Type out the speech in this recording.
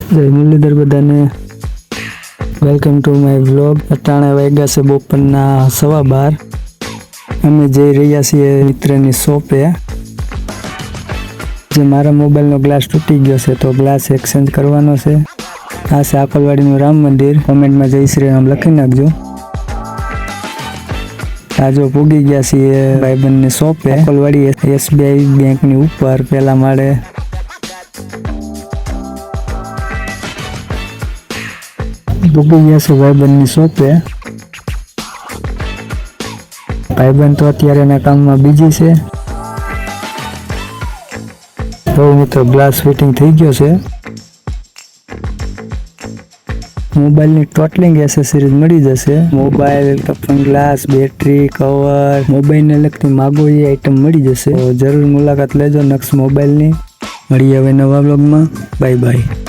જય મુરલીધર બધાને, welcome to my vlog. અટાણે વાગ્યા છે બપોરના 12:15। અમે જઈ રહ્યા છીએ મિત્રની શોપે। જે મારા મોબાઈલનો ગ્લાસ તૂટી ગયો છે તો ગ્લાસ એક્સચેન્જ કરવાનો છે। આ છે આકલવાડીનું રામ મંદિર। કોમેન્ટમાં જય શ્રી રામ લખી નાખજો। આજો પૂગી ગયા છીએ ભાઈબંધની શોપે, આકલવાડી SBI બેંકની ઉપર પહેલા માળે। પૂગી ગયા છે ભાઈબંધની શોપે। ભાઈબંધ તો અત્યારે એના કામમાં બીજી છે। તો મિત્રો ગ્લાસ ફિટિંગ થઈ ગયો છે। મોબાઈલની ટોટલિંગ એસેસરીઝ મળી જશે। Mobile, toughen glass, battery, cover, મોબાઈલને લગતી માગો એ આઈટમ મળી જશે। તો જરૂર મુલાકાત લેજો નક્ષ મોબાઈલની। મળીએ હવે નવા વ્લોગમાં। Bye bye.